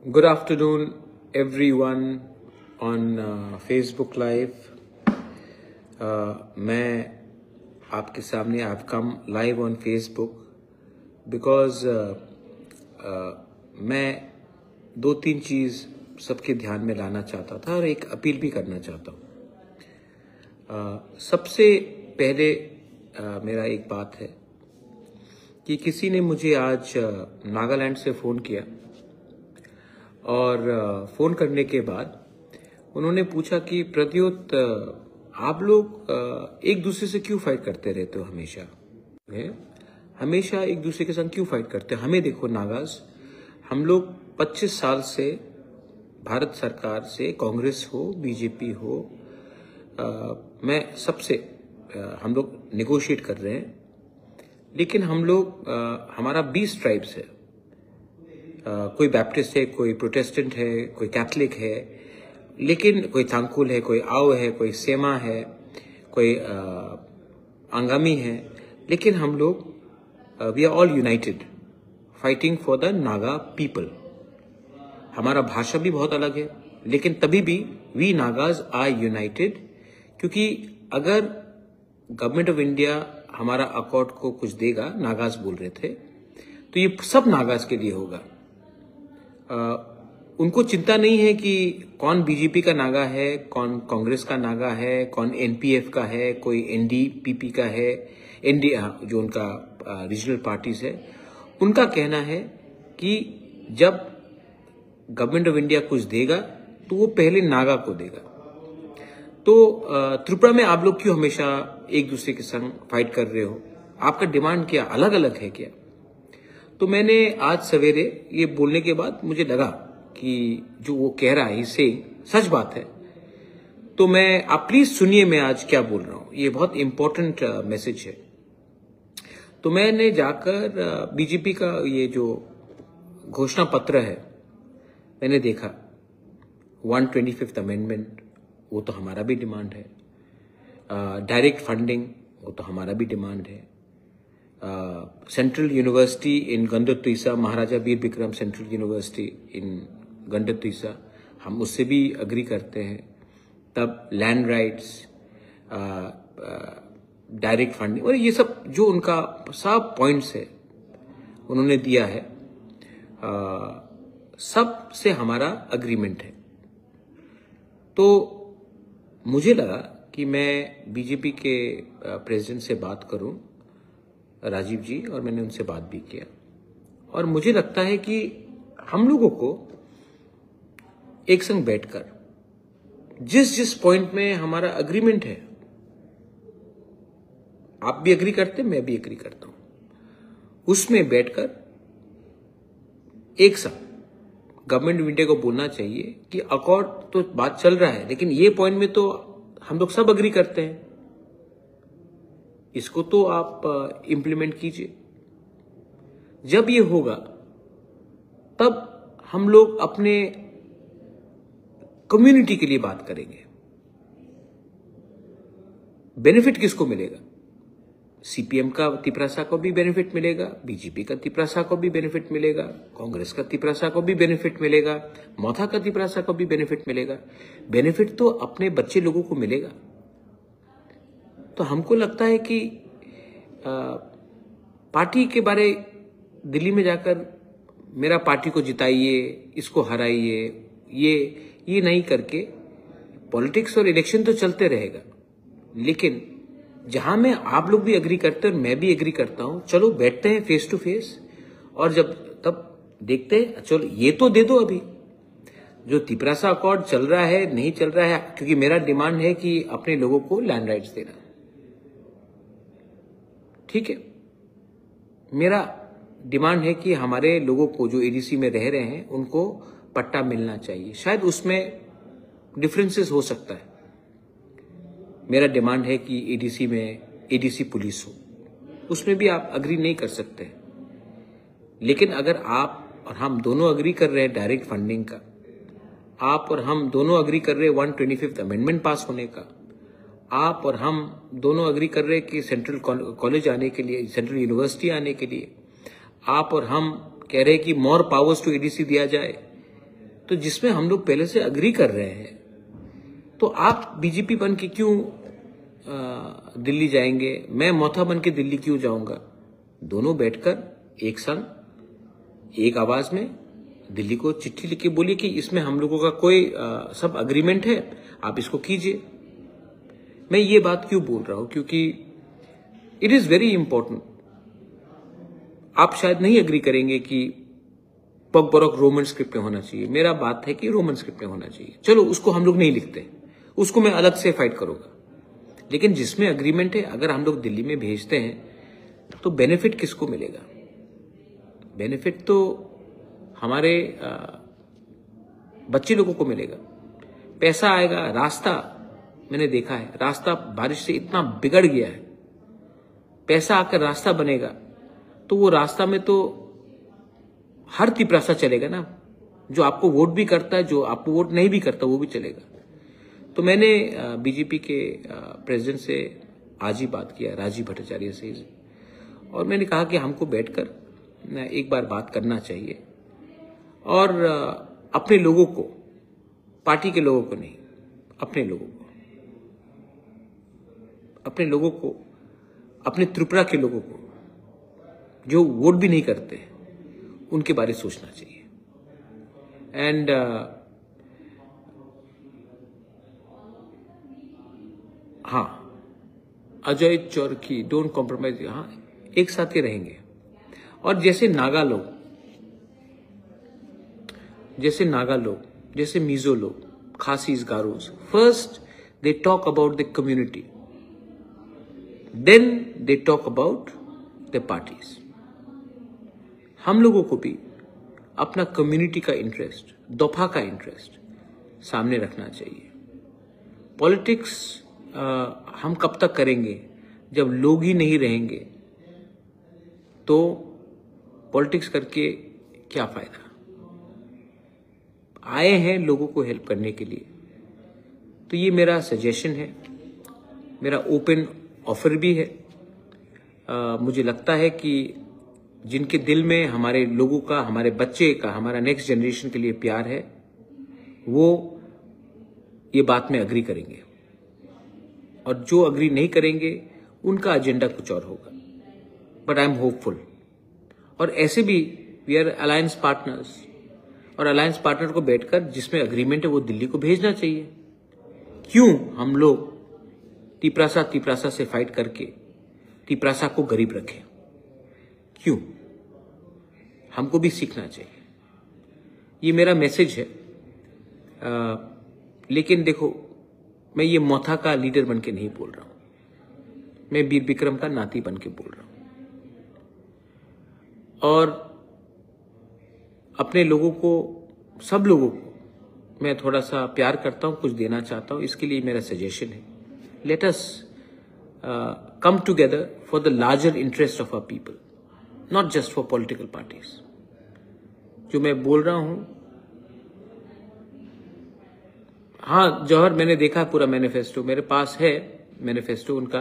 Good afternoon, everyone on Facebook Live. मैं आपके सामने I've come live on Facebook because मैं दो तीन चीज़ सबके ध्यान में लाना चाहता था और एक अपील भी करना चाहता हूँ। सबसे पहले मेरा एक बात है कि किसी ने मुझे आज नागालैंड से फ़ोन किया और फ़ोन करने के बाद उन्होंने पूछा कि प्रद्योत आप लोग एक दूसरे से क्यों फाइट करते रहते हो हमेशा एक दूसरे के साथ क्यों फाइट करते हो। हमें देखो नागाज, हम लोग 25 साल से भारत सरकार से, कांग्रेस हो बीजेपी हो, मैं सबसे हम लोग नेगोशिएट कर रहे हैं, लेकिन हम लोग हमारा 20 ट्राइब्स है। कोई बैप्टिस्ट है, कोई प्रोटेस्टेंट है, कोई कैथलिक है, लेकिन कोई तांकुल है, कोई आओ है, कोई सेमा है, कोई अंगामी है, लेकिन हम लोग we are all united fighting for the Naga people. हमारा भाषा भी बहुत अलग है, लेकिन तभी भी वी नागाज आर यूनाइटेड, क्योंकि अगर गवर्नमेंट ऑफ इंडिया हमारा अकॉर्ड को कुछ देगा, नागाज बोल रहे थे, तो ये सब नागाज के लिए होगा। उनको चिंता नहीं है कि कौन बीजेपी का नागा है, कौन कांग्रेस का नागा है, कौन एनपीएफ का है, कोई एनडीपीपी का है, जो उनका रीजनल पार्टीज है। उनका कहना है कि जब गवर्नमेंट ऑफ इंडिया कुछ देगा तो वो पहले नागा को देगा। तो त्रिपुरा में आप लोग क्यों हमेशा एक दूसरे के संग फाइट कर रहे हो? आपका डिमांड क्या अलग अलग है क्या? तो मैंने आज सवेरे ये बोलने के बाद मुझे लगा कि जो वो कह रहा है इससे सच बात है। तो आप प्लीज सुनिए मैं आज क्या बोल रहा हूं, ये बहुत इंपॉर्टेंट मैसेज है। तो मैंने जाकर बीजेपी का ये जो घोषणा पत्र है मैंने देखा, 125th अमेंडमेंट, वो तो हमारा भी डिमांड है। डायरेक्ट फंडिंग, वो तो हमारा भी डिमांड है। सेंट्रल यूनिवर्सिटी इन गंडोत्रीसा, महाराजा वीर विक्रम सेंट्रल यूनिवर्सिटी इन गंडोत्रीसा, हम उससे भी अग्री करते हैं। तब लैंड राइट्स, डायरेक्ट फंडिंग और ये सब जो उनका सब पॉइंट्स है उन्होंने दिया है, सब से हमारा अग्रीमेंट है। तो मुझे लगा कि मैं बीजेपी के प्रेसिडेंट से बात करूं, राजीव जी, और मैंने उनसे बात भी किया। और मुझे लगता है कि हम लोगों को एक संग बैठकर जिस पॉइंट में हमारा अग्रीमेंट है, आप भी एग्री करते, मैं भी एग्री करता हूं, उसमें बैठकर एक संग गवर्नमेंट ऑफ इंडिया को बोलना चाहिए कि अकॉर्ड तो बात चल रहा है, लेकिन ये पॉइंट में तो हम लोग सब अग्री करते हैं, इसको तो आप इम्प्लीमेंट कीजिए। जब ये होगा तब हम लोग अपने कम्युनिटी के लिए बात करेंगे। बेनिफिट किसको मिलेगा? सीपीएम का तिपरासा को भी बेनिफिट मिलेगा, बीजेपी का तिपरासा को भी बेनिफिट मिलेगा, कांग्रेस का तिपरासा को भी बेनिफिट मिलेगा, मौथा का तिपरासा को भी बेनिफिट मिलेगा। बेनिफिट तो अपने बच्चे लोगों को मिलेगा। तो हमको लगता है कि पार्टी के बारे दिल्ली में जाकर मेरा पार्टी को जिताइए, इसको हराइए, ये नहीं करके, पॉलिटिक्स और इलेक्शन तो चलते रहेगा, लेकिन जहां में आप लोग भी एग्री करते हैं और मैं भी एग्री करता हूं, चलो बैठते हैं फेस टू फेस, और तब देखते हैं, चलो ये तो दे दो। अभी जो तिपरासा अकॉर्ड चल रहा है नहीं चल रहा है, क्योंकि मेरा डिमांड है कि अपने लोगों को लैंड राइट्स देना, ठीक है। मेरा डिमांड है कि हमारे लोगों को जो एडीसी में रह रहे हैं उनको पट्टा मिलना चाहिए। शायद उसमें डिफरेंसेस हो सकता है। मेरा डिमांड है कि एडीसी में एडीसी पुलिस हो, उसमें भी आप अग्री नहीं कर सकते, लेकिन अगर आप और हम दोनों अग्री कर रहे हैं डायरेक्ट फंडिंग का, आप और हम दोनों अग्री कर रहे हैं 125th अमेंडमेंट पास होने का, आप और हम दोनों अग्री कर रहे हैं कि सेंट्रल कॉलेज आने के लिए, सेंट्रल यूनिवर्सिटी आने के लिए, आप और हम कह रहे हैं कि मोर पावर्स टू एडीसी दिया जाए, तो जिसमें हम लोग पहले से अग्री कर रहे हैं, तो आप बीजेपी बन के क्यों दिल्ली जाएंगे? मैं मोथा बन के दिल्ली क्यों जाऊंगा? दोनों बैठकर एक संग एक आवाज में दिल्ली को चिट्ठी लिख के बोलिए कि इसमें हम लोगों का कोई सब अग्रीमेंट है, आप इसको कीजिए। मैं ये बात क्यों बोल रहा हूं? क्योंकि इट इज वेरी इंपॉर्टेंट। आप शायद नहीं अग्री करेंगे कि पग बरक रोमन स्क्रिप्ट में होना चाहिए। मेरा बात है कि रोमन स्क्रिप्ट में होना चाहिए। चलो, उसको हम लोग नहीं लिखते, उसको मैं अलग से फाइट करूंगा। लेकिन जिसमें अग्रीमेंट है, अगर हम लोग दिल्ली में भेजते हैं तो बेनिफिट किसको मिलेगा? बेनिफिट तो हमारे बच्चे लोगों को मिलेगा, पैसा आएगा। रास्ता मैंने देखा है, रास्ता बारिश से इतना बिगड़ गया है, पैसा आकर रास्ता बनेगा तो वो रास्ता में तो हर तिपरासा चलेगा ना, जो आपको वोट भी करता है, जो आपको वोट नहीं भी करता वो भी चलेगा। तो मैंने बीजेपी के प्रेसिडेंट से आज ही बात किया, राजीव भट्टाचार्य से, और मैंने कहा कि हमको बैठकर एक बार बात करना चाहिए और अपने लोगों को, पार्टी के लोगों को नहीं, अपने लोगों को, अपने त्रिपुरा के लोगों को जो वोट भी नहीं करते, उनके बारे में सोचना चाहिए। एंड हाँ, अजय चौरकी, डोंट कॉम्प्रोमाइज, हाँ एक साथ ही रहेंगे। और जैसे नागा लोग, जैसे मिजो लोग, Khasis, Garos, first they talk about the community, then they talk about the parties. हम लोगों को भी अपना कम्युनिटी का इंटरेस्ट, दफा का इंटरेस्ट सामने रखना चाहिए। पॉलिटिक्स हम कब तक करेंगे? जब लोग ही नहीं रहेंगे तो पॉलिटिक्स करके क्या फायदा? आए हैं लोगों को हेल्प करने के लिए, तो ये मेरा सजेशन है, मेरा ओपन ऑफर भी है। मुझे लगता है कि जिनके दिल में हमारे लोगों का, हमारे बच्चे का, हमारा नेक्स्ट जनरेशन के लिए प्यार है, वो ये बात में अग्री करेंगे, और जो अग्री नहीं करेंगे उनका एजेंडा कुछ और होगा। But I am hopeful. और ऐसे भी वी आर अलायंस पार्टनर्स, और अलायंस पार्टनर को बैठकर जिसमें अग्रीमेंट है वो दिल्ली को भेजना चाहिए। क्यों हम लोग तिपरासा से फाइट करके तिपरासा को गरीब रखें? क्यों? हमको भी सीखना चाहिए। ये मेरा मैसेज है। लेकिन देखो, मैं ये मोथा का लीडर बन के नहीं बोल रहा हूं, मैं वीर विक्रम का नाती बन के बोल रहा हूं। और अपने लोगों को, सब लोगों को मैं थोड़ा सा प्यार करता हूं, कुछ देना चाहता हूं। इसके लिए मेरा सजेशन है, let us come together for the larger interest of our people, not just for political parties. जो मैं बोल रहा हूं, हाँ जौहर, मैंने देखा पूरा मैनिफेस्टो, मेरे पास है मैनिफेस्टो उनका,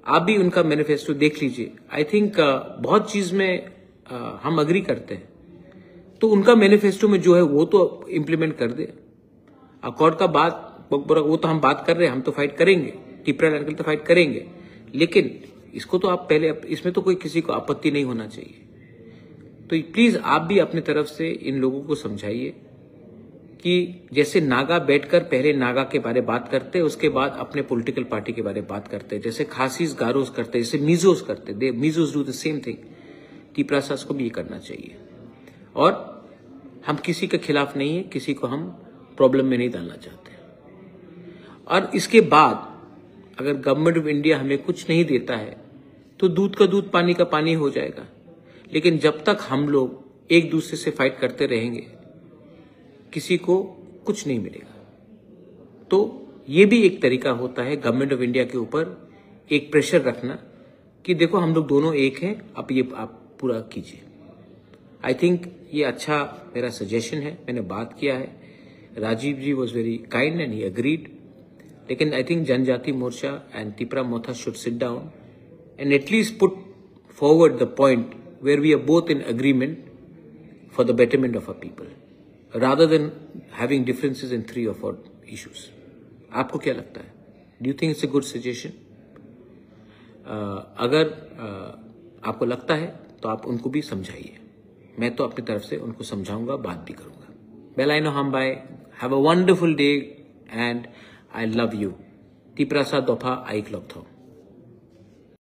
आप भी उनका मैनिफेस्टो देख लीजिए। आई थिंक बहुत चीज में हम अग्री करते हैं, तो उनका मैनिफेस्टो में जो है वो तो इम्प्लीमेंट कर दे। अकॉर्ड का बात वो तो हम बात कर रहे हैं, हम तो फाइट करेंगे, टिपरा लैंड के लिए तो फाइट करेंगे, लेकिन इसको तो आप पहले, इसमें तो कोई किसी को आपत्ति नहीं होना चाहिए। तो प्लीज आप भी अपने तरफ से इन लोगों को समझाइए कि जैसे नागा बैठकर पहले नागा के बारे में बात करते, उसके बाद अपने पॉलिटिकल पार्टी के बारे में बात करते, जैसे खासीज गारोज करते, जैसे मिजोज करते, मिजोज डू द सेम थिंग। तिपरासास को भी ये करना चाहिए। और हम किसी के खिलाफ नहीं है, किसी को हम प्रॉब्लम में नहीं डालना चाहते। और इसके बाद अगर गवर्नमेंट ऑफ इंडिया हमें कुछ नहीं देता है तो दूध का दूध, पानी का पानी हो जाएगा। लेकिन जब तक हम लोग एक दूसरे से फाइट करते रहेंगे, किसी को कुछ नहीं मिलेगा। तो ये भी एक तरीका होता है गवर्नमेंट ऑफ इंडिया के ऊपर एक प्रेशर रखना कि देखो हम लोग दोनों एक हैं, आप पूरा कीजिए। आई थिंक ये अच्छा मेरा सजेशन है, मैंने बात किया है। Rajiv ji was very kind and he agreed. लेकिन I think Janajati Morcha and Tipra Motha should sit down and at least put forward the point where we are both in agreement for the betterment of our people. rather than having differences in 3 or 4 issues. आपको क्या लगता है? Do you think it's a good suggestion? अगर आपको लगता है तो आप उनको भी समझाइए. मैं तो अपनी तरफ से उनको समझाऊंगा, बात भी करूंगा. Belaino Hambai, have a wonderful day and I love you. Tiprasa Dopa Aikloptho.